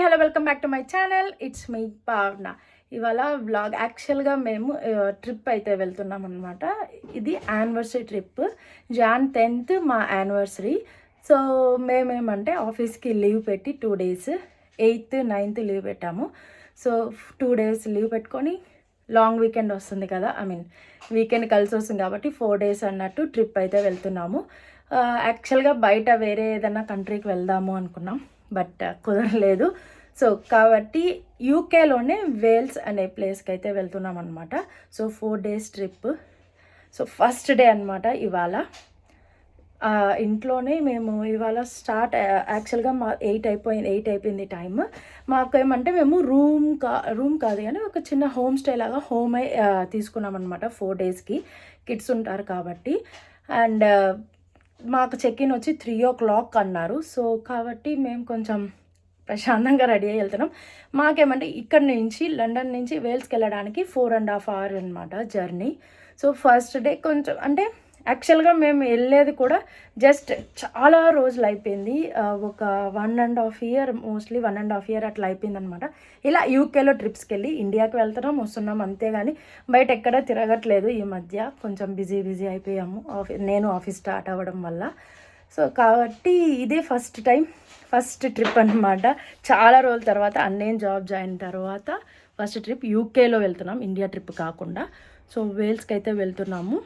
Hello welcome back to my channel. It's me భావన. ఇవాళ vlog యాక్చువల్గా మేము ట్రిప్ అయితే వెళ్తున్నాం అనమాట. ఇది యానివర్సరీ ట్రిప్. Jan 10th మా యానివర్సరీ. సో మేమేమంటే ఆఫీస్కి లీవ్ పెట్టి 2 days 8th 9th లీవ్ పెట్టాము. సో 2 days లీవ్ పెట్టుకొని లాంగ్ వీకెండ్ వస్తుంది కదా, వీకెండ్ కలిసి వస్తుంది కాబట్టి 4 days అన్నట్టు ట్రిప్ అయితే వెళ్తున్నాము. యాక్చువల్గా బయట వేరే ఏదైనా కంట్రీకి వెళ్దాము అనుకున్నాం, బట్ కుదరలేదు. సో కాబట్టి యూకేలోనే వేల్స్ అనే ప్లేస్కి అయితే వెళ్తున్నాం అనమాట. So 4 days trip. So first day అనమాట ఇవాళ. ఇంట్లోనే మేము ఇవాళ స్టార్ట్ యాక్చువల్గా మా 8 అయిపోయింది టైం. మాకు ఏమంటే మేము రూమ్ కాదు కానీ ఒక చిన్న హోమ్ స్టే లాగా తీసుకున్నాం అనమాట 4 daysకి. కిడ్స్ ఉంటారు కాబట్టి. అండ్ మాకు చెక్-ఇన్ వచ్చి 3 o'clock అన్నారు. సో కాబట్టి మేము కొంచెం ప్రశాంతంగా రెడీ అయ్యి వెళ్తున్నాం. మాకేమంటే ఇక్కడ నుంచి లండన్ నుంచి వేల్స్కి వెళ్ళడానికి 4.5 hours అనమాట జర్నీ. సో ఫస్ట్ డే కొంచెం అంటే యాక్చువల్గా మేము వెళ్ళేది కూడా జస్ట్ చాలా రోజులు అయిపోయింది. ఒక 1.5 year, మోస్ట్లీ 1.5 year అట్లా అయిపోయింది అనమాట. ఇలా యూకేలో ట్రిప్స్కి వెళ్ళి ఇండియాకి వస్తున్నాం అంతేగాని బయట ఎక్కడ తిరగట్లేదు. ఈ మధ్య కొంచెం బిజీ అయిపోయాము, నేను ఆఫీస్ స్టార్ట్ అవ్వడం వల్ల. సో కాబట్టి ఇదే ఫస్ట్ ట్రిప్ అనమాట. చాలా రోజుల తర్వాత అన్నేం జాబ్ జాయిన్ తర్వాత ఫస్ట్ ట్రిప్ యూకేలో వెళ్తున్నాం, ఇండియా ట్రిప్ కాకుండా. సో వేల్స్కి అయితే వెళ్తున్నాము.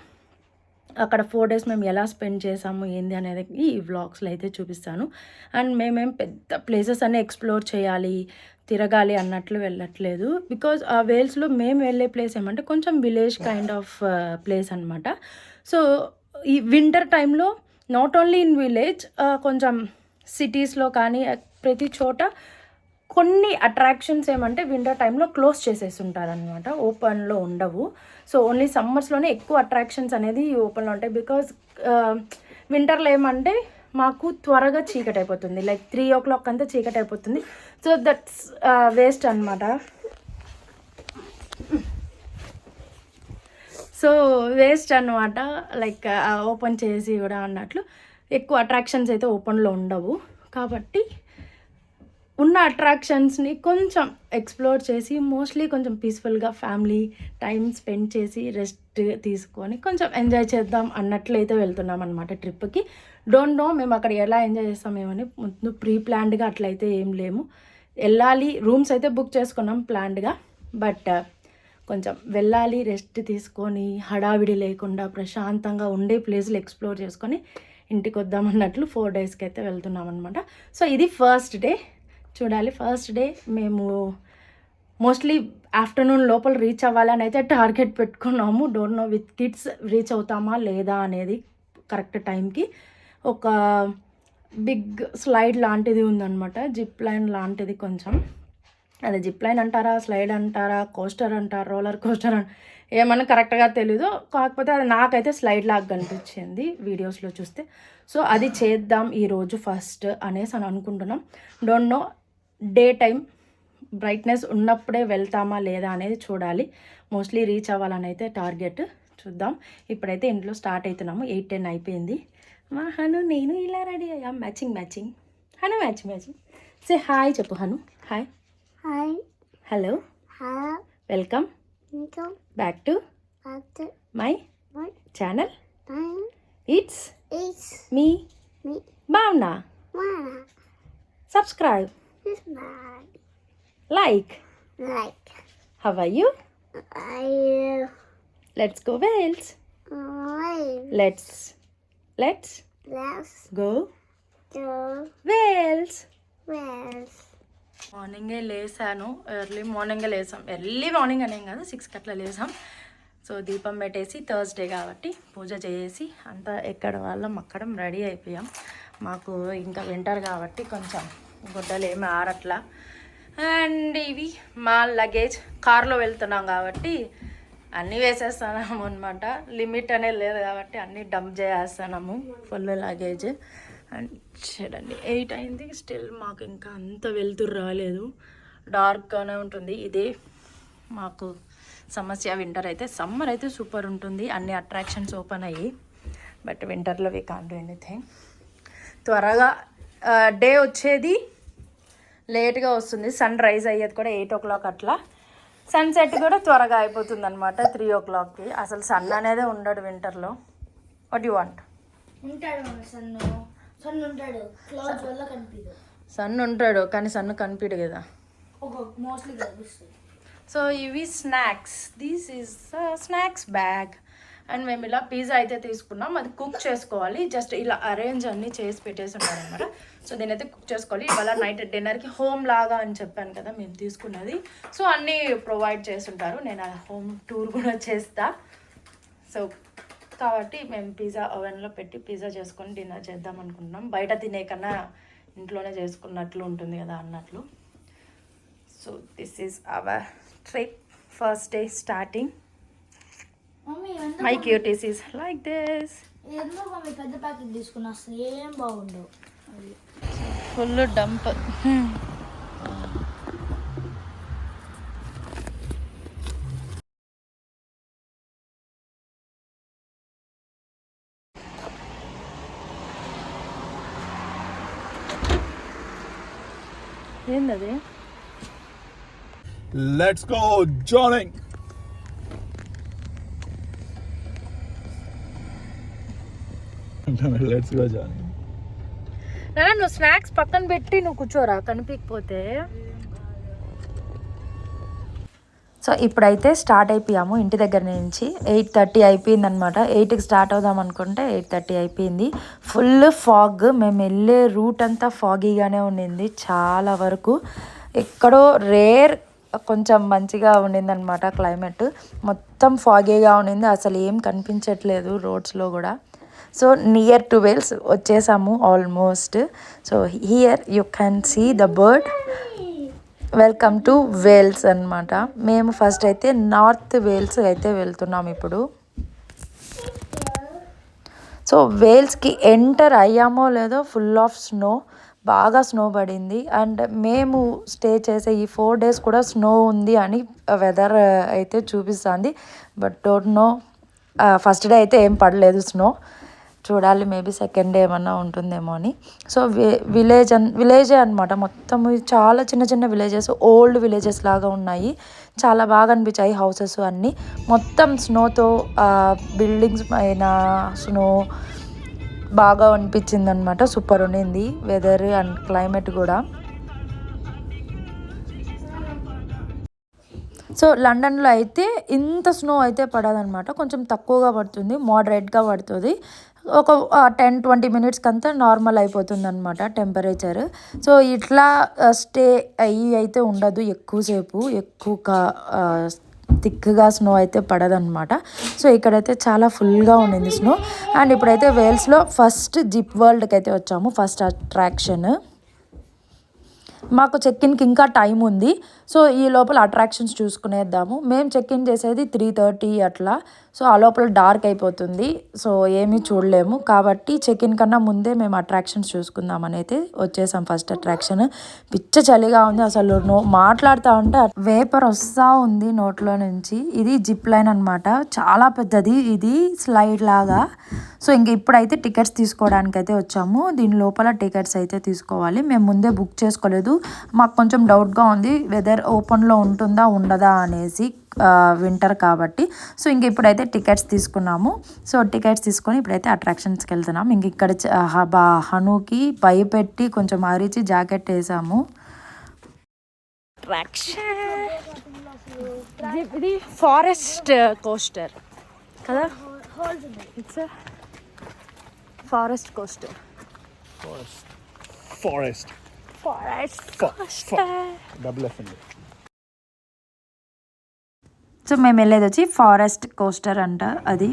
అక్కడ 4 days మేము ఎలా స్పెండ్ చేసాము ఏంది అనేది ఈ వ్లాగ్స్లో అయితే చూపిస్తాను. అండ్ మేమేం పెద్ద ప్లేసెస్ అన్నీ ఎక్స్ప్లోర్ చేయాలి, తిరగాలి అన్నట్లు వెళ్ళట్లేదు. బికాజ్ ఆ వేల్స్లో మేము వెళ్ళే ప్లేస్ ఏమంటే కొంచెం విలేజ్ కైండ్ ఆఫ్ ప్లేస్ అనమాట. సో ఈ వింటర్ టైంలో నాట్ ఓన్లీ ఇన్ విలేజ్, కొంచెం సిటీస్లో కానీ ప్రతి చోట కొన్ని అట్రాక్షన్స్ ఏమంటే వింటర్ టైంలో క్లోజ్ చేసేసి ఉంటారనమాట, ఓపెన్లో ఉండవు. సో ఓన్లీ సమ్మర్స్లోనే ఎక్కువ అట్రాక్షన్స్ అనేది ఓపెన్లో ఉంటాయి. బికాజ్ వింటర్లో ఏమంటే మాకు త్వరగా చీకటి అయిపోతుంది, లైక్ 3 o'clock అంతా చీకటి అయిపోతుంది. సో దట్స్ వేస్ట్ అనమాట. సో వేస్ట్ అనమాట, లైక్ ఓపెన్ చేసి కూడా అన్నట్లు ఎక్కువ అట్రాక్షన్స్ అయితే ఓపెన్లో ఉండవు. కాబట్టి ఉన్న అట్రాక్షన్స్ని కొంచెం ఎక్స్ప్లోర్ చేసి మోస్ట్లీ కొంచెం పీస్ఫుల్గా ఫ్యామిలీ టైం స్పెండ్ చేసి రెస్ట్ తీసుకొని కొంచెం ఎంజాయ్ చేద్దాం అన్నట్లయితే వెళ్తున్నాం అనమాట ట్రిప్కి. డోంట్ నో మేము అక్కడ ఎలా ఎంజాయ్ చేస్తామేమని ముందు ప్రీ ప్లాన్డ్గా అట్లయితే ఏం లేము. వెళ్ళాలి, రూమ్స్ అయితే బుక్ చేసుకున్నాం ప్లాన్డ్గా, బట్ కొంచెం వెళ్ళాలి, రెస్ట్ తీసుకొని హడావిడి లేకుండా ప్రశాంతంగా ఉండే ప్లేస్లు ఎక్స్ప్లోర్ చేసుకొని ఇంటికి వద్దామన్నట్లు 4 daysకి అయితే వెళ్తున్నాం అనమాట. సో ఇది ఫస్ట్ డే. చూడాలి, ఫస్ట్ డే మేము మోస్ట్లీ ఆఫ్టర్నూన్ లోపల రీచ్ అవ్వాలని అయితే టార్గెట్ పెట్టుకున్నాము. Don't know with kids reach అవుతామా లేదా అనేది కరెక్ట్ టైంకి. ఒక బిగ్ స్లైడ్ లాంటిది ఉందన్నమాట, జిప్ లైన్ లాంటిది. కొంచెం అదే జిప్ లైన్ అంటారా, స్లైడ్ అంటారా, కోస్టర్ అంటారా, రోలర్ కోస్టర్ ఏమన్నా కరెక్ట్గా తెలీదు. కాకపోతే అది నాకైతే స్లైడ్ లాగా కనిపించింది వీడియోస్లో చూస్తే. సో అది చేద్దాం ఈరోజు ఫస్ట్ అనేసి అని అనుకుంటున్నాం. Don't know day time brightness ఉన్నప్పుడే వెళ్తామా లేదా అనేది చూడాలి. మోస్ట్లీ రీచ్ అవ్వాలని అయితే టార్గెట్. చూద్దాం. ఇప్పుడైతే ఇంట్లో స్టార్ట్ అవుతున్నాము. 8-10 అయిపోయింది. మా హను నేను ఇలా రెడీ అయ్యాం, matching. Hanu matching. Say hi చెప్పు Hanu. Hi. Hello. Welcome back to my channel. It's me Bhavana. Subscribe, like. How are you? Let's go Wales. Let's go Wales. మార్నింగే లేసాను, ఎర్లీ మార్నింగ్ అనేం కాదు, 6కి అట్లా లేసాం. సో దీపం పెట్టేసి థర్స్డే కాబట్టి పూజ చేసి అంతా అక్కడం రెడీ అయిపోయాం. మాకు ఇంకా వింటర్ కాబట్టి కొంచెం గుడ్డలు ఏమి ఆరట్లా. అండ్ ఇవి మా లగేజ్, కార్లో వెళ్తున్నాం కాబట్టి అన్నీ వేసేస్తున్నాము అనమాట. లిమిట్ అనేది లేదు కాబట్టి అన్నీ డంప్ చేసేస్తున్నాము, ఫుల్ లగేజ్. అండ్ చూడండి 8 అయింది, స్టిల్ మాకు ఇంకా అంత వెళ్తురు రాలేదు, డార్క్గానే ఉంటుంది. ఇదే మాకు సమస్య. సమ్మర్ అయితే సూపర్ ఉంటుంది, అన్ని అట్రాక్షన్స్ ఓపెన్ అయ్యి. బట్ వింటర్లో వి కాంట్ డూ ఎనీథింగ్. త్వరగా డే వచ్చేది లేట్గా వస్తుంది. సన్ రైజ్ అయ్యేది కూడా 8 o'clock అట్లా. సన్సెట్ కూడా త్వరగా అయిపోతుంది అనమాట 3 o'clockకి. అసలు సన్ అనేది ఉండడు వింటర్లో. What you want? సన్ ఉంటాడు కానీ సన్ కనిపించడు కదా. సో ఇవి snacks. This is snacks bag. And మేము ఇలా పిజ్జా అయితే తీసుకున్నాం. అది కుక్ చేసుకోవాలి. జస్ట్ ఇలా అరేంజ్ అన్నీ చేసి పెట్టేసి ఉన్నారనమాట. సో దీని అయితే కుక్ చేసుకోవాలి. ఇవాళ నైట్ డిన్నర్కి హోమ్ లాగా అని చెప్పాను కదా మేము తీసుకున్నది. సో అన్నీ ప్రొవైడ్ చేస్తుంటారు. నేను ఆ హోమ్ టూర్ కూడా చేస్తా. సో కాబట్టి మేము పిజ్జా ఓవెన్లో పెట్టి పిజ్జా చేసుకొని డిన్నర్ చేద్దాం అనుకుంటున్నాం. బయట తినే కన్నా ఇంట్లోనే చేసుకున్నట్లు ఉంటుంది కదా అన్నట్లు. So this is our trip. First day starting. My cuties is like this. పెద్ద ప్యాకెట్ తీసుకున్నా ఏం బాగుండవు. Full dump. ఏందది? Let's go joining. Let's go joining. నాన్న నువ్వు స్నాక్స్ పక్కన పెట్టి నువ్వు కూర్చోరా కనిపించకపోతే. సో ఇప్పుడైతే స్టార్ట్ అయిపోయాము ఇంటి దగ్గర నుంచి. 8:30 అయిపోయింది అనమాట. 8కి స్టార్ట్ అవుదాం అనుకుంటే 8:30 అయిపోయింది. Full fog. మేము వెళ్ళే రూట్ అంతా ఫాగీగానే ఉండింది చాలా వరకు. ఎక్కడో రేర్ కొంచెం మంచిగా ఉండిందనమాట క్లైమేట్. మొత్తం ఫాగీగా ఉండింది. అసలు ఏం కనిపించట్లేదు రోడ్స్లో కూడా. సో నియర్ టు వేల్స్ వచ్చేసాము almost. So here you can see the bird. Welcome to Wales అనమాట. మేము ఫస్ట్ అయితే నార్త్ వేల్స్ అయితే వెళ్తున్నాం ఇప్పుడు. సో వేల్స్కి ఎంటర్ అయ్యామో లేదో ఫుల్ ఆఫ్ స్నో. బాగా స్నో పడింది. అండ్ మేము స్టే చేసే ఈ 4 days కూడా స్నో ఉంది అని వెదర్ అయితే చూపిస్తుంది. But don't know. First day అయితే ఏం పడలేదు స్నో. చూడాలి మేబీ సెకండ్ డే ఏమన్నా ఉంటుందేమో అని. సో విలేజే అనమాట మొత్తం. చాలా చిన్న చిన్న విలేజెస్, ఓల్డ్ విలేజెస్ లాగా ఉన్నాయి. చాలా బాగా అనిపించాయి హౌసెస్ అన్నీ. మొత్తం స్నోతో బిల్డింగ్స్ పైన స్నో బాగా అనిపించింది అనమాట. సూపర్ ఉండింది వెదర్ అండ్ క్లైమేట్ కూడా. సో లండన్లో అయితే ఇంత స్నో అయితే పడదనమాట. కొంచెం తక్కువగా పడుతుంది, మోడరేట్గా పడుతుంది. ఒక 10-20 మినిట్స్కి అంతా నార్మల్ అయిపోతుంది అనమాట టెంపరేచర్. సో ఇట్లా స్టే అయ్యి అయితే ఉండదు ఎక్కువసేపు. ఎక్కువ థిక్గా స్నో అయితే పడదనమాట. సో ఇక్కడైతే చాలా ఫుల్గా ఉండింది స్నో. అండ్ ఇప్పుడైతే వేల్స్లో ఫస్ట్ జిప్ వరల్డ్కి అయితే వచ్చాము. First attraction. మాకు చెక్ ఇన్కి ఇంకా టైం ఉంది. సో ఈ లోపల అట్రాక్షన్స్ చూసుకునేద్దాము. మేము చెక్ ఇన్ చేసేది 3:30 అట్లా. సో ఆ లోపల డార్క్ అయిపోతుంది. సో ఏమీ చూడలేము. కాబట్టి చెక్ ఇన్ కన్నా ముందే మేము అట్రాక్షన్స్ చూసుకుందామని అయితే వచ్చేసాం. First attraction. పిచ్చ చలిగా ఉంది అసలు. మాట్లాడుతూ ఉంటే వేపర్ వస్తూ ఉంది నోట్లో నుంచి. ఇది జిప్ లైన్ అనమాట. చాలా పెద్దది. ఇది స్లైడ్ లాగా. సో ఇంక ఇప్పుడైతే టికెట్స్ తీసుకోవడానికి అయితే వచ్చాము. దీని లోపల టికెట్స్ అయితే తీసుకోవాలి. మేము ముందే బుక్ చేసుకోలేదు. మాకు కొంచెం డౌట్గా ఉంది వెదర్ ఓపెన్లో ఉంటుందా ఉండదా అనేసి, వింటర్ కాబట్టి. సో ఇంక ఇప్పుడైతే టికెట్స్ తీసుకున్నాము. సో టికెట్స్ తీసుకొని ఇప్పుడైతే అట్రాక్షన్స్కి వెళ్తున్నాం. ఇంక ఇక్కడ హనుకి భయపెట్టి కొంచెం అరిచి జాకెట్ వేసాము. ఇది ఫారెస్ట్ కోస్టర్ కదా. It's forest coaster. Forest double F అండి. సో మేము వెళ్ళేది వచ్చి ఫారెస్ట్ కోస్టర్ అంట. అది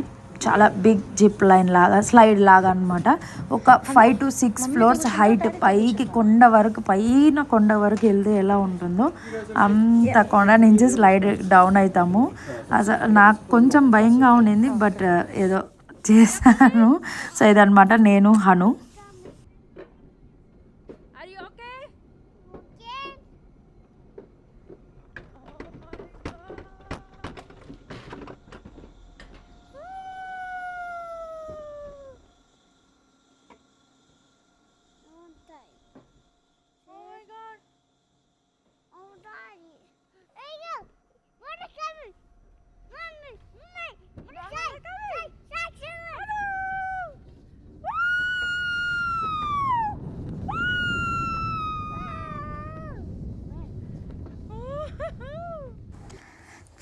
చాలా బిగ్ జిప్ లైన్ లాగా, స్లైడ్ లాగా అనమాట. ఒక 5 to 6 floors హైట్. పైకి కొండ వరకు వెళ్తే ఎలా ఉంటుందో అంత కొండ నుంచి స్లైడ్ డౌన్ అవుతాము. అసలు నాకు కొంచెం భయంగా ఉండింది. బట్ ఏదో చేశాను. సో ఇదనమాట నేను హను.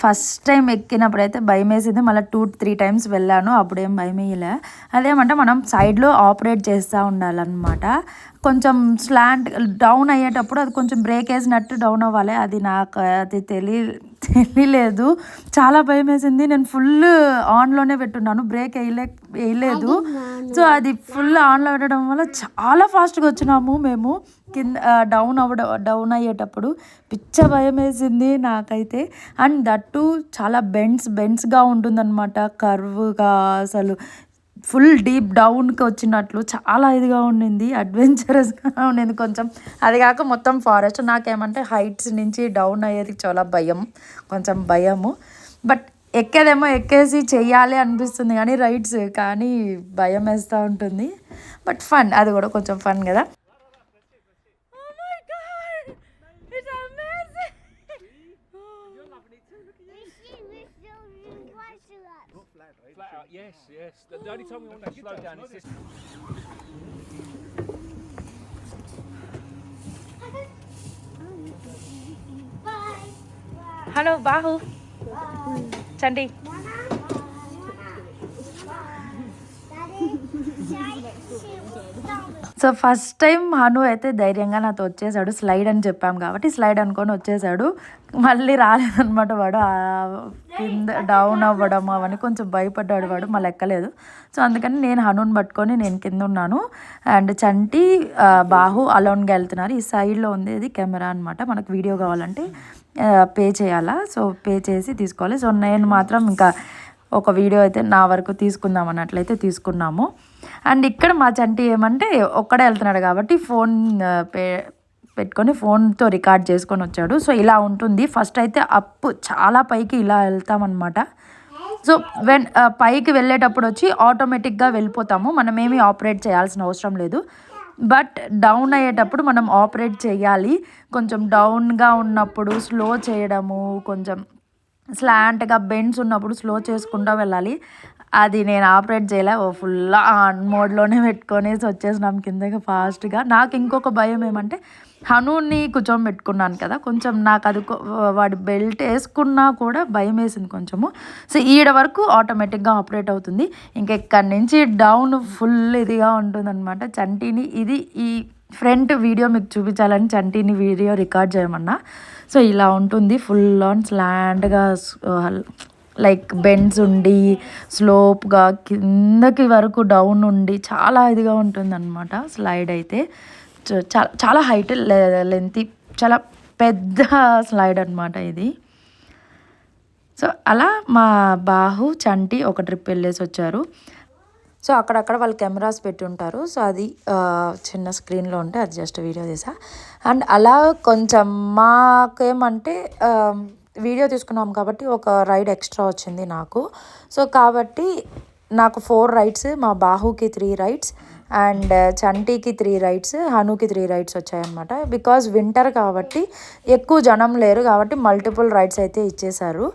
ఫస్ట్ టైం ఎక్కినప్పుడు అయితే భయం వేసింది. మళ్ళీ 2-3 టైమ్స్ వెళ్ళాను, అప్పుడేం భయం వేయలే. అదేమంటే మనం సైడ్లో ఆపరేట్ చేస్తూ ఉండాలన్నమాట. కొంచెం స్లాంట్ డౌన్ అయ్యేటప్పుడు అది కొంచెం బ్రేక్ వేసినట్టు డౌన్ అవ్వాలి. అది నాకు అది తెలియలేదు, చాలా భయం వేసింది. నేను ఫుల్ ఆన్లోనే పెట్టున్నాను, బ్రేక్ వేయలేదు. సో అది ఫుల్ ఆన్లో పెట్టడం వల్ల చాలా ఫాస్ట్గా వచ్చినాము మేము కింద. డౌన్ అయ్యేటప్పుడు పిచ్చ భయం వేసింది నాకైతే. అండ్ దట్టు చాలా బెండ్స్గా ఉంటుందన్నమాట, కర్వ్గా, అసలు ఫుల్ డీప్ డౌన్కి వచ్చినట్లు చాలా ఇదిగా ఉండింది, అడ్వెంచరస్గా ఉండింది కొంచెం. అది కాక మొత్తం ఫారెస్ట్. నాకేమంటే హైట్స్ నుంచి డౌన్ అయ్యేది చాలా కొంచెం భయము. బట్ ఎక్కేదేమో ఎక్కేసి చెయ్యాలి అనిపిస్తుంది కానీ రైడ్స్, కానీ భయం వేస్తూ ఉంటుంది. బట్ ఫన్, అది కూడా కొంచెం ఫన్ కదా. Yes. The only time we want to slow down is this. Hello Bahu, Chandi. So first time Hanu అయితే ధైర్యంగా నాతో వచ్చేసాడు. స్లైడ్ అని చెప్పాం కాబట్టి స్లైడ్ అనుకొని వచ్చేసాడు. మళ్ళీ రాలేదనమాట వాడు. కింద డౌన్ అవ్వడం అవన్నీ కొంచెం భయపడ్డాడు వాడు, మళ్ళీ ఎక్కలేదు. సో అందుకని నేను హనుని పట్టుకొని నేను కింద ఉన్నాను. అండ్ చంటి బాహు అలోన్గా వెళ్తున్నారు. ఈ సైడ్లో ఉంది ఇది కెమెరా అనమాట. మనకు వీడియో కావాలంటే పే చేయాలా, సో పే చేసి తీసుకోవాలి. సో నేను మాత్రం ఇంకా ఒక వీడియో అయితే నా వరకు తీసుకుందాం అన్నట్లయితే తీసుకున్నాము. అండ్ ఇక్కడ మా చంటి ఏమంటే ఒక్కడే వెళ్తున్నాడు కాబట్టి ఫోన్ పెట్టుకొని ఫోన్తో రికార్డ్ చేసుకొని వచ్చాడు. సో ఇలా ఉంటుంది. ఫస్ట్ అయితే చాలా పైకి ఇలా వెళ్తామన్నమాట. సో పైకి వెళ్ళేటప్పుడు వచ్చి ఆటోమేటిక్గా వెళ్ళిపోతాము, మనం ఏమీ ఆపరేట్ చేయాల్సిన అవసరం లేదు. బట్ డౌన్ అయ్యేటప్పుడు మనం ఆపరేట్ చేయాలి. కొంచెం డౌన్గా ఉన్నప్పుడు స్లో చేయడము, కొంచెం స్లాంట్గా బెండ్స్ ఉన్నప్పుడు స్లో చేసుకుంటూ వెళ్ళాలి. అది నేను ఆపరేట్ చేయలే, ఫుల్ ఆన్ మోడ్లోనే పెట్టుకొని వచ్చేసినాం కిందకి ఫాస్ట్గా. నాకు ఇంకొక భయం ఏమంటే హనుని కూర్చోబెట్టుకున్నాను కదా, కొంచెం నాకు అది వాడి బెల్ట్ వేసుకున్నా కూడా భయం వేసింది కొంచెము. సో ఈడ వరకు ఆటోమేటిక్గా ఆపరేట్ అవుతుంది, ఇంకా ఇక్కడి నుంచి డౌన్ ఫుల్ ఇదిగా ఉంటుందన్నమాట. చంటిని ఈ ఫ్రంట్ వీడియో మీకు చూపించాలని చంటిని వీడియో రికార్డ్ చేయమన్నా. సో ఇలా ఉంటుంది, ఫుల్ ఆన్ స్లాంట్గా, లైక్ బెండ్స్ ఉండి స్లోప్గా కిందకి వరకు డౌన్ ఉండి చాలా ఇదిగా ఉంటుందన్నమాట స్లైడ్ అయితే. చాలా హైట్, లెంత్, చాలా పెద్ద స్లైడ్ అనమాట ఇది. సో అలా మా బాహు చంటి ఒక ట్రిప్ వెళ్ళేసి వచ్చారు. సో అక్కడక్కడ వాళ్ళు కెమెరాస్ పెట్టి ఉంటారు. సో అది చిన్న స్క్రీన్లో ఉంటే అది జస్ట్ వీడియో తీసా. అండ్ అలా కొంచెం మాకేమంటే వీడియో తీసుకున్నాం కాబట్టి ఒక రైడ్ ఎక్స్ట్రా వచ్చింది నాకు. సో కాబట్టి నాకు 4 రైడ్స్, మా బాహుకి 3 రైడ్స్, అండ్ చంటికి 3 రైడ్స్, హనుకి 3 రైడ్స్ వచ్చాయన్నమాట. బికాజ్ వింటర్ కాబట్టి ఎక్కువ జనం లేరు కాబట్టి మల్టిపుల్ రైడ్స్ అయితే ఇచ్చేశారు.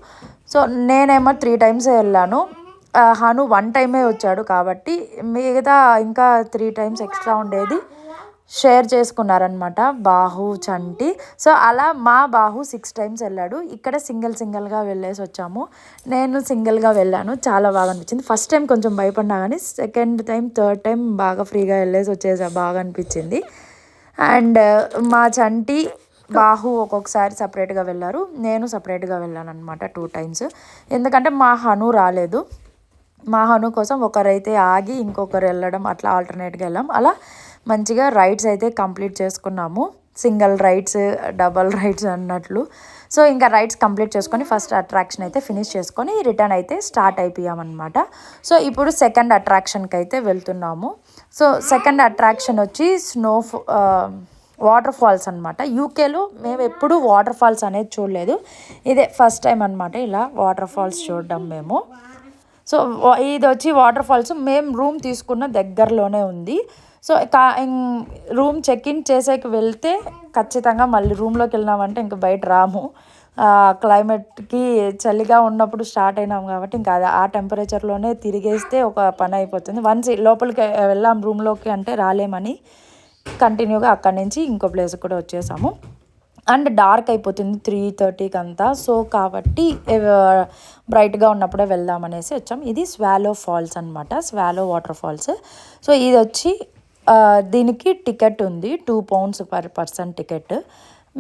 సో నేనేమో 3 టైమ్స్ వెళ్ళాను, హను 1 టైమే వచ్చాడు కాబట్టి మిగతా ఇంకా 3 టైమ్స్ ఎక్స్ట్రా ఉండేది షేర్ చేసుకున్నారనమాట బాహు చంటి. సో అలా మా బాహు 6 టైమ్స్ వెళ్ళాడు. ఇక్కడ సింగిల్గా వెళ్ళేసి వచ్చాము. నేను సింగిల్గా వెళ్ళాను, చాలా బాగా అనిపించింది. ఫస్ట్ టైం కొంచెం భయపడినా కానీ సెకండ్ టైం, థర్డ్ టైం బాగా ఫ్రీగా వెళ్ళేసి వచ్చేసా, బాగా అనిపించింది. అండ్ మా చంటి బాహు ఒక్కొక్కసారి సపరేట్గా వెళ్ళారు, నేను సపరేట్గా వెళ్ళాను అనమాట 2 టైమ్స్. ఎందుకంటే మా హను రాలేదు. మా హను కోసం ఒకరైతే ఆగి ఇంకొకరు వెళ్ళడం, అట్లా ఆల్టర్నేట్గా వెళ్ళాం. అలా మంచిగా రైడ్స్ అయితే కంప్లీట్ చేసుకున్నాము, సింగిల్ రైడ్స్, డబల్ రైడ్స్ అన్నట్లు. సో ఇంకా రైడ్స్ కంప్లీట్ చేసుకొని ఫస్ట్ అట్రాక్షన్ అయితే ఫినిష్ చేసుకొని రిటర్న్ అయితే స్టార్ట్ అయిపోయామన్నమాట. సో ఇప్పుడు సెకండ్ అట్రాక్షన్కి అయితే వెళ్తున్నాము. సో సెకండ్ అట్రాక్షన్ వచ్చి వాటర్ ఫాల్స్ అనమాట. యూకేలో మేము ఎప్పుడూ వాటర్ ఫాల్స్ అనేది చూడలేదు, ఇదే ఫస్ట్ టైం అనమాట ఇలా వాటర్ ఫాల్స్ చూడడం మేము. సో ఇది వచ్చి వాటర్ ఫాల్స్ మేము రూమ్ తీసుకున్న దగ్గరలోనే ఉంది. సో రూమ్ చెక్ఇన్ చేసేకి వెళ్తే ఖచ్చితంగా మళ్ళీ రూమ్లోకి వెళ్ళినామంటే ఇంకా బయట రాము. క్లైమేట్కి చలిగా ఉన్నప్పుడు స్టార్ట్ అయినాం కాబట్టి ఇంకా ఆ టెంపరేచర్లోనే తిరిగేస్తే ఒక పని అయిపోతుంది. వన్స్ లోపలికి వెళ్ళాం రూమ్లోకి అంటే రాలేమని కంటిన్యూగా అక్కడి నుంచి ఇంకో ప్లేస్కి కూడా వచ్చేసాము. అండ్ డార్క్ అయిపోతుంది 3:30కి అంతా. సో కాబట్టి బ్రైట్గా ఉన్నప్పుడే వెళ్దామనేసి వచ్చాం. ఇది స్వాలో ఫాల్స్ అనమాట, స్వాలో వాటర్ ఫాల్స్. సో ఇది వచ్చి దీనికి టికెట్ ఉంది, 2 pounds per person టికెట్.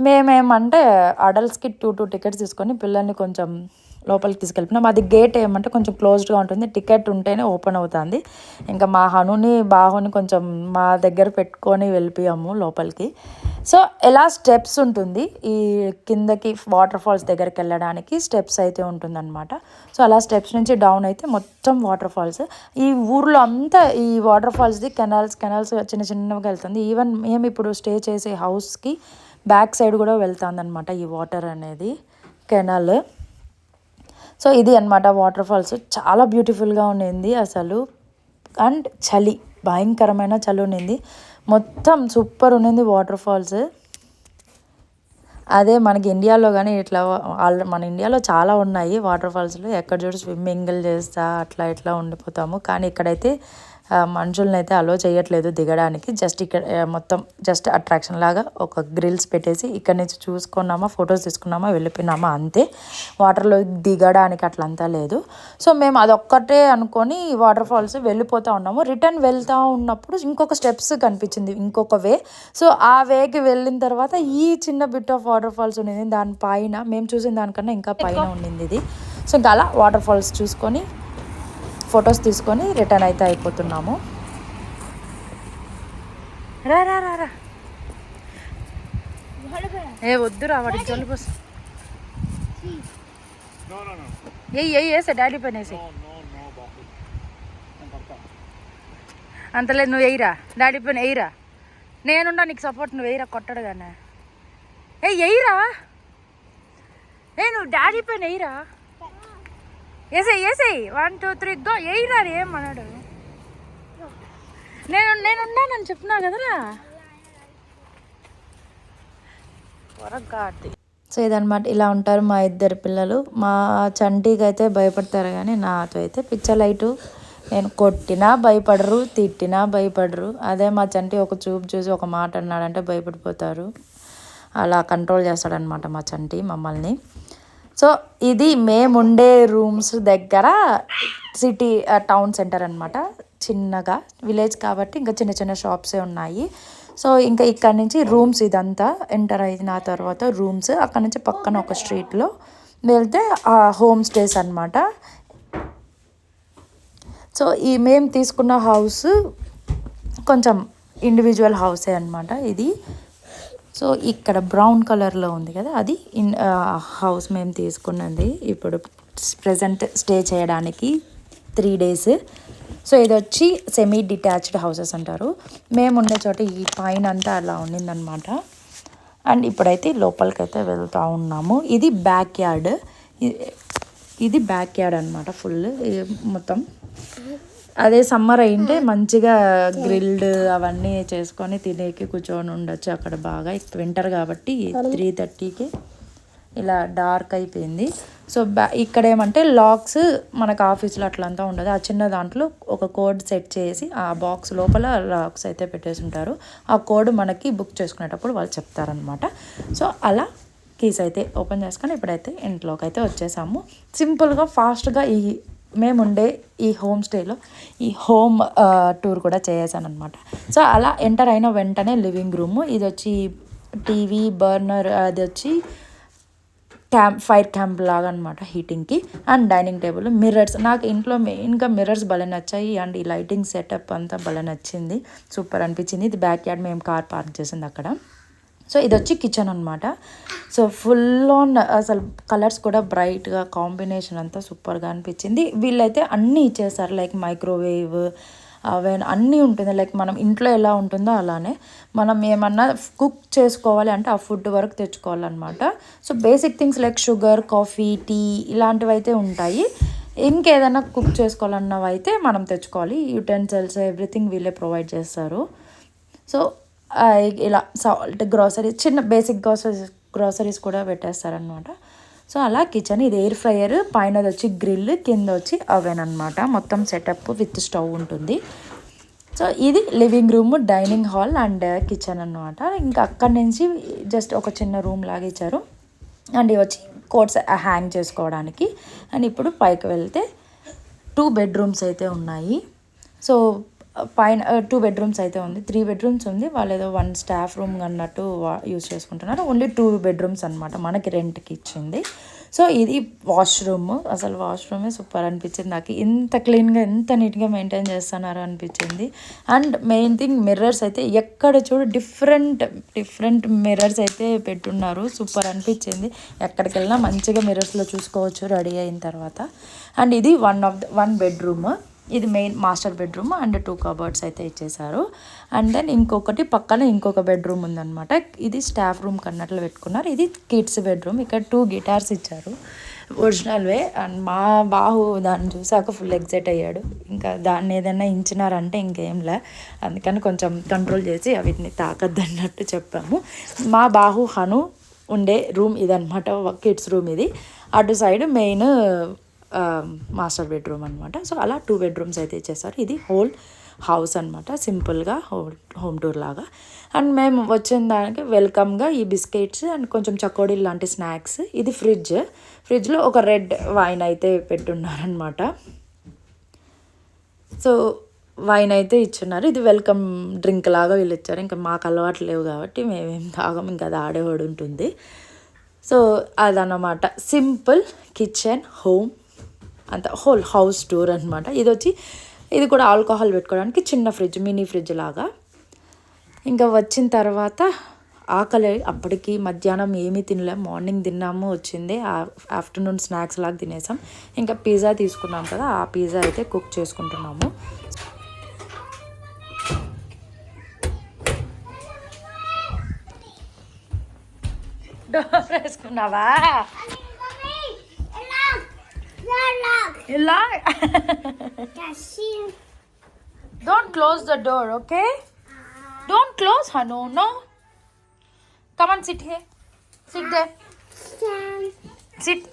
మేమేమంటే అడల్ట్స్కి 2 టికెట్స్ తీసుకొని పిల్లల్ని కొంచెం లోపలికి తీసుకెళ్ళిపోయినాం. అది గేట్ ఏమంటే కొంచెం క్లోజ్డ్గా ఉంటుంది, టికెట్ ఉంటేనే ఓపెన్ అవుతుంది. ఇంకా మా హనుని బాహుని కొంచెం మా దగ్గర పెట్టుకొని వెళ్ళిపోయాము లోపలికి. సో ఎలా స్టెప్స్ ఉంటుంది ఈ కిందకి వాటర్ ఫాల్స్ దగ్గరికి వెళ్ళడానికి, స్టెప్స్ అయితే ఉంటుందన్నమాట. సో అలా స్టెప్స్ నుంచి డౌన్ అయితే మొత్తం వాటర్ ఫాల్స్. ఈ ఊర్లో అంతా ఈ వాటర్ ఫాల్స్ది కెనాల్స్ చిన్న చిన్నగా వెళ్తుంది. ఈవెన్ మేము ఇప్పుడు స్టే చేసే హౌస్కి బ్యాక్ సైడ్ కూడా వెళ్తుంది అనమాట ఈ వాటర్ అనేది, కెనాల్. సో ఇది అనమాట వాటర్ ఫాల్స్. చాలా బ్యూటిఫుల్గా ఉండింది అసలు. అండ్ చలి, భయంకరమైన చలి ఉండింది. మొత్తం సూపర్ ఉండింది వాటర్ ఫాల్స్. అదే మనకి ఇండియాలో కానీ ఇట్లా మన ఇండియాలో చాలా ఉన్నాయి వాటర్ ఫాల్స్లో, ఎక్కడ చూడు స్విమ్మింగ్లు చేస్తా అట్లా ఇట్లా ఉండిపోతాము. కానీ ఇక్కడైతే మనుషులను అయితే అలో చేయట్లేదు దిగడానికి. జస్ట్ ఇక్కడ మొత్తం జస్ట్ అట్రాక్షన్ లాగా ఒక గ్రిల్స్ పెట్టేసి ఇక్కడ నుంచి చూసుకున్నామా, ఫొటోస్ తీసుకున్నామా, వెళ్ళిపోయినామా అంతే. వాటర్లో దిగడానికి అట్లంతా లేదు. సో మేము అదొక్కటే అనుకొని వాటర్ ఫాల్స్ వెళ్ళిపోతూ ఉన్నాము. రిటర్న్ వెళ్తూ ఉన్నప్పుడు ఇంకొక స్టెప్స్ కనిపించింది, ఇంకొక వే. సో ఆ వేకి వెళ్ళిన తర్వాత ఈ చిన్న బిట్ ఆఫ్ వాటర్ ఫాల్స్ ఉండింది. దానిపైన మేము చూసిన దానికన్నా ఇంకా పైన ఉండింది ఇది. సో ఇంకా అలా వాటర్ ఫాల్స్ చూసుకొని ఫొటోస్ తీసుకొని రిటర్న్ అయితే అయిపోతున్నాము. రా రా రా రా ఏ వద్దురా వాడికి జలుబు. వేసే డాడీ పని వేసే అంతలేదు. నువ్వు వేయిరా డాడీ పని వేయిరా, నేనుండా నీకు సపోర్ట్. నువ్వు వేయిరా, కొట్టడు కానీ వేయిరా. నువ్వు డాడీ పైన వేయిరా, వేసేయి 1 2 3 గో. వేయిరా ఏమన్నాడు, నేనున్నానని చెప్తున్నా కదరా. సో ఇదనమాట, ఇలా ఉంటారు మా ఇద్దరు పిల్లలు. మా చంటికి అయితే భయపడతారు కానీ నాతో అయితే పిచ్చలైటు. నేను కొట్టినా భయపడరు, తిట్టినా భయపడరు. అదే మా చంటి ఒక చూపు చూసి ఒక మాట అన్నాడంటే భయపడిపోతారు. అలా కంట్రోల్ చేస్తాడనమాట మా చంటి మమ్మల్ని. సో ఇది మేముండే రూమ్స్ దగ్గర సిటీ టౌన్ సెంటర్ అనమాట. చిన్నగా విలేజ్ కాబట్టి ఇంకా చిన్న చిన్న షాప్సే ఉన్నాయి. సో ఇంకా ఇక్కడ నుంచి రూమ్స్, ఇదంతా ఎంటర్ అయిన తర్వాత రూమ్స్. అక్కడ నుంచి పక్కన ఒక స్ట్రీట్లో వెళ్తే హోమ్ స్టేస్ అనమాట. సో ఈ మేము తీసుకున్న హౌస్ కొంచెం ఇండివిజువల్ హౌసే అనమాట ఇది. సో ఇక్కడ బ్రౌన్ కలర్లో ఉంది కదా, అది హౌస్ మేము తీసుకున్నది ఇప్పుడు ప్రజెంట్ స్టే చేయడానికి 3 days. సో ఇది వచ్చి సెమీ డిటాచ్డ్ హౌసెస్ అంటారు. మేము ఉండే చోట ఈ పైన అంతా అలా ఉండిందనమాట. అండ్ ఇప్పుడైతే లోపలికైతే వెళ్తూ ఉన్నాము. ఇది బ్యాక్ యార్డ్, ఇది బ్యాక్ యార్డ్ అనమాట ఫుల్ మొత్తం. అదే సమ్మర్ అయింటే మంచిగా గ్రిల్డ్ అవన్నీ చేసుకొని తినేకి కూర్చొని ఉండొచ్చు అక్కడ బాగా. వింటర్ కాబట్టి 3:30కి ఇలా డార్క్ అయిపోయింది. సో ఇక్కడ ఏమంటే లాక్స్ మనకు ఆఫీస్లో అట్లంతా ఉండదు. ఆ చిన్న దాంట్లో ఒక కోడ్ సెట్ చేసి ఆ బాక్స్ లోపల లాక్స్ అయితే పెట్టేసి ఉంటారు. ఆ కోడ్ మనకి బుక్ చేసుకునేటప్పుడు వాళ్ళు చెప్తారనమాట. సో అలా కీస్ అయితే ఓపెన్ చేసుకొని ఇప్పుడైతే ఇంట్లోకి అయితే వచ్చేసాము. సింపుల్గా ఫాస్ట్గా మేముండే ఈ హోమ్ స్టేలో ఈ హోమ్ టూర్ కూడా చేసాను అనమాట. సో అలా ఎంటర్ అయిన వెంటనే లివింగ్ రూము, ఇది వచ్చి టీవీ, బర్నర్, అది వచ్చి ఫైర్ క్యాంప్ లాగా అనమాట హీటింగ్కి. And dining table, mirrors. నాకు ఇంట్లో మెయిన్గా మిర్రర్స్ భలే నచ్చాయి. అండ్ ఈ లైటింగ్ సెటప్ అంతా భలే నచ్చింది, సూపర్ అనిపించింది. ఇది బ్యాక్ యార్డ్, మేము కార్ పార్క్ చేసింది అక్కడ. సో ఇది వచ్చి కిచెన్ అనమాట. సో ఫుల్ ఆన్ అసలు కలర్స్ కూడా బ్రైట్గా, కాంబినేషన్ అంతా సూపర్గా అనిపించింది. వీళ్ళైతే అన్నీ ఇచ్చేస్తారు, లైక్ మైక్రోవేవ్, అవెన్ అన్నీ ఉంటుంది. లైక్ మనం ఇంట్లో ఎలా ఉంటుందో అలానే మనం ఏమన్నా కుక్ చేసుకోవాలి అంటే ఆ ఫుడ్ వరకు తెచ్చుకోవాలన్నమాట. So basic things like sugar, coffee, tea ఇలాంటివి అయితే ఉంటాయి. ఇంకేదైనా కుక్ చేసుకోవాలన్నవి అయితే మనం తెచ్చుకోవాలి. యుటెన్సిల్స్ ఎవ్రీథింగ్ వీళ్ళే ప్రొవైడ్ చేస్తారు. సో ఇలా సాల్ట్, గ్రాసరీస్, చిన్న బేసిక్ గ్రాసరీస్ కూడా పెట్టేస్తారనమాట. సో అలా కిచెన్. ఇది ఎయిర్ ఫ్రైయర్, పైనది వచ్చి గ్రిల్, కింద వచ్చి అవెన్ అనమాట. మొత్తం సెటప్ విత్ స్టవ్ ఉంటుంది. సో ఇది living room, dining hall and kitchen అన్నమాట. ఇంకా అక్కడి నుంచి జస్ట్ ఒక చిన్న రూమ్ లాగా ఇచ్చారు. అండ్ ఇవి వచ్చి కోట్స్ హ్యాంగ్ చేసుకోవడానికి. అండ్ ఇప్పుడు పైకి వెళ్తే 2 బెడ్రూమ్స్ అయితే ఉన్నాయి. సో పైన 2 బెడ్రూమ్స్ అయితే ఉంది, 3 బెడ్రూమ్స్ ఉంది. వాళ్ళు ఏదో 1 స్టాఫ్ రూమ్ అన్నట్టు యూజ్ చేసుకుంటున్నారు. ఓన్లీ 2 బెడ్రూమ్స్ అనమాట మనకి రెంట్కి ఇచ్చింది. సో ఇది వాష్రూమ్. అసలు వాష్రూమే సూపర్ అనిపించింది నాకు. ఇంత క్లీన్గా ఎంత నీట్గా మెయింటైన్ చేస్తున్నారు అనిపించింది. అండ్ మెయిన్ థింగ్ మిర్రర్స్ అయితే ఎక్కడ చూడు డిఫరెంట్ మిర్రర్స్ అయితే పెట్టున్నారు. సూపర్ అనిపించింది. ఎక్కడికి వెళ్ళినా మంచిగా మిర్రర్స్లో చూసుకోవచ్చు రెడీ అయిన తర్వాత. అండ్ ఇది వన్ బెడ్రూమ్. ఇది main master bedroom and 2 cupboards అయితే ఇచ్చేసారు. అండ్ దెన్ ఇంకొకటి పక్కన ఇంకొక బెడ్రూమ్ ఉందన్నమాట. ఇది స్టాఫ్ రూమ్ కన్నట్లు పెట్టుకున్నారు. ఇది కిడ్స్ బెడ్రూమ్. ఇక్కడ 2 గిటార్స్ ఇచ్చారు ఒరిజినల్వే. అండ్ మా బాహు దాన్ని చూసాక ఫుల్ ఎగ్జైట్ అయ్యాడు. ఇంకా దాన్ని ఏదైనా ఇంచినారంటే ఇంకేంలే, అందుకని కొంచెం కంట్రోల్ చేసి వీటిని తాకద్దు అన్నట్టు చెప్పాము. మా బాహు హను ఉండే రూమ్ ఇదనమాట, కిడ్స్ రూమ్ ఇది. అటు సైడ్ మెయిన్ మాస్టర్ బెడ్రూమ్ అనమాట. సో అలా 2 బెడ్రూమ్స్ అయితే ఇచ్చేసారు. ఇది హోల్ హౌస్ అనమాట, సింపుల్గా హోమ్ టూర్ లాగా. అండ్ మేము వచ్చిన దానికి వెల్కమ్గా ఈ బిస్కెట్స్ అండ్ కొంచెం చకోడీలు లాంటి స్నాక్స్. ఇది ఫ్రిడ్జ్లో ఒక రెడ్ వైన్ అయితే పెట్టున్నారనమాట. సో వైన్ అయితే ఇచ్చున్నారు. ఇది వెల్కమ్ డ్రింక్ లాగా వీళ్ళు ఇచ్చారు. ఇంకా మాకు అలవాటు లేవు కాబట్టి మేమేం తాగం, ఇంకా అది ఆడేవాడు ఉంటుంది. సో అదన్నమాట సింపుల్ కిచెన్ హోమ్ అంత హోల్ హౌస్ టూర్ అనమాట. ఇది కూడా ఆల్కహాల్ పెట్టుకోవడానికి చిన్న ఫ్రిడ్జ్, మినీ ఫ్రిడ్జ్ లాగా. ఇంకా వచ్చిన తర్వాత ఆకలి అప్పటికి మధ్యాహ్నం ఏమీ తినలేం, మార్నింగ్ తిన్నాము వచ్చింది, ఆఫ్టర్నూన్ స్నాక్స్ లాగా తినేసాం. ఇంకా పిజ్జా తీసుకున్నాం కదా, ఆ పిజ్జా అయితే కుక్ చేసుకుంటున్నాము. డోర్ వేసుకున్నావా? ఇలా don't close the door, okay? Don't close, Hanu. No, come on, sit here, sit there, sit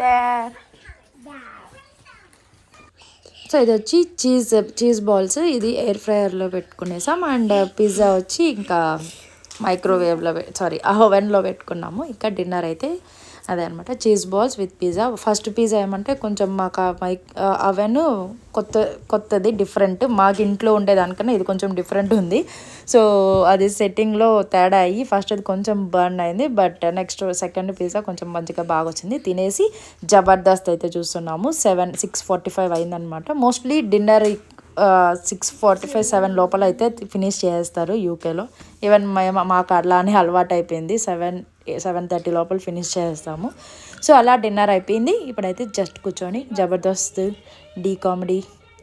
there. So ఇది వచ్చి చీజ్ బాల్స్. ఇది ఎయిర్ ఫ్రైయర్లో పెట్టుకునేసాం. అండ్ పిజ్జా వచ్చి ఇంకా మైక్రోవేవ్లో ఓవెన్లో పెట్టుకున్నాము. ఇంకా డిన్నర్ అయితే అదే అనమాట, cheese balls with pizza. First pizza ఏమంటే కొంచెం మాకు అవెన్ కొత్తది డిఫరెంట్, మాకు ఇంట్లో ఉండేదానికన్నా ఇది కొంచెం డిఫరెంట్ ఉంది. సో అది సెట్టింగ్లో తేడా అయ్యి ఫస్ట్ అది కొంచెం బర్న్ అయింది. బట్ నెక్స్ట్ సెకండ్ పిజ్జా కొంచెం మంచిగా బాగా వచ్చింది. తినేసి జబర్దస్త్ అయితే చూస్తున్నాము. 6:45 అయిందనమాట. మోస్ట్లీ డిన్నర్ 6:45, 7 లోపల అయితే ఫినిష్ చేస్తారు యూకేలో. ఈవెన్ మాకు అలానే అలవాటు అయిపోయింది, 7:30 లోపల ఫినిష్ చేస్తాము. సో అలా డిన్నర్ అయిపోయింది. ఇప్పుడైతే జస్ట్ కూర్చొని జబర్దస్త్, డీ కామెడీ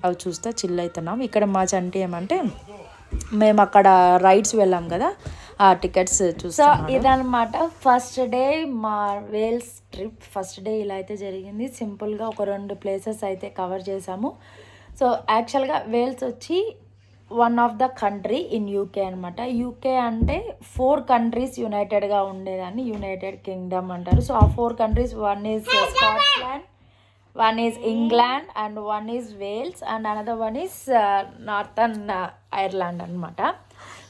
అవి చూస్తే చిల్ అవుతున్నాం. ఇక్కడ మా చంటి ఏమంటే మేము అక్కడ రైడ్స్ వెళ్ళాం కదా, ఆ టికెట్స్ చూస్తాం. సో ఇదనమాట ఫస్ట్ డే మా వేల్స్ ట్రిప్. ఫస్ట్ డే ఇలా అయితే జరిగింది. సింపుల్గా ఒక 2 ప్లేసెస్ అయితే కవర్ చేసాము. సో యాక్చువల్గా వేల్స్ వచ్చి one of the country in UK అనమాట. యూకే అంటే 4 కంట్రీస్ యునైటెడ్గా ఉండేదాన్ని యునైటెడ్ కింగ్డమ్ అంటారు. సో ఆ 4 countries, one is Scotland, one is England and one is Wales and another one is northern Ireland అనమాట.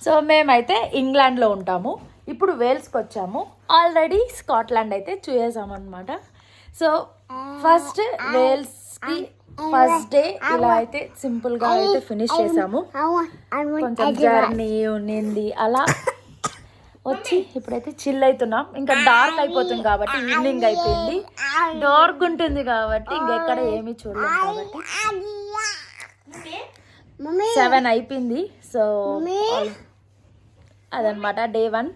So మేమైతే ఇంగ్లాండ్లో ఉంటాము. ఇప్పుడు వేల్స్కి వచ్చాము. ఆల్రెడీ స్కాట్లాండ్ అయితే చూసేసామన్నమాట. సో ఫస్ట్ వేల్స్కి ఫస్ట్ డే ఇలా అయితే సింపుల్గా అయితే ఫినిష్ చేసాము. కొంచెం జర్నీ ఉన్నింది అలా వచ్చి ఇప్పుడైతే చిల్ అవుతున్నాం. ఇంకా డార్క్ అయిపోతుంది కాబట్టి, ఈవినింగ్ అయిపోయింది, డార్క్ ఉంటుంది కాబట్టి ఇంకెక్కడ ఏమీ చూడలేము కాబట్టి 7 అయిపోయింది. సో అదనమాట day 1.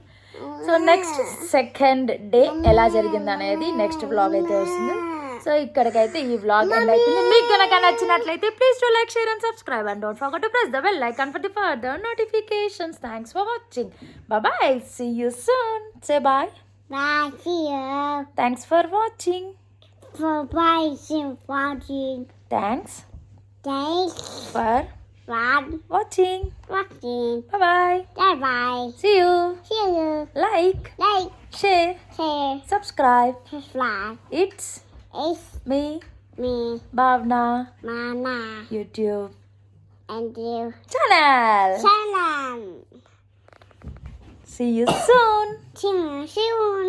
So next second day ఎలా జరిగింది అనేది నెక్స్ట్ వ్లాగ్ అయితే వస్తుంది. సో ఇక్కడికైతే ఈ వ్లాగ్ ఎండ్ అయిపోయింది. మీకు కనుక నచ్చినట్లయితే please to like, share and subscribe and don't forget to press the bell icon for the further notifications. Thanks for watching. Bye bye. See you soon. Say bye. Bye. See you. Thanks for watching. Watching. Thanks Thanks for for watching. watching. Bye bye. Bye bye. See you. See you. Like, Like, share, share, subscribe. subscribe. It's It's me, Me, భావన Mama, YouTube and you. Channel. Salam. See you soon. See you soon.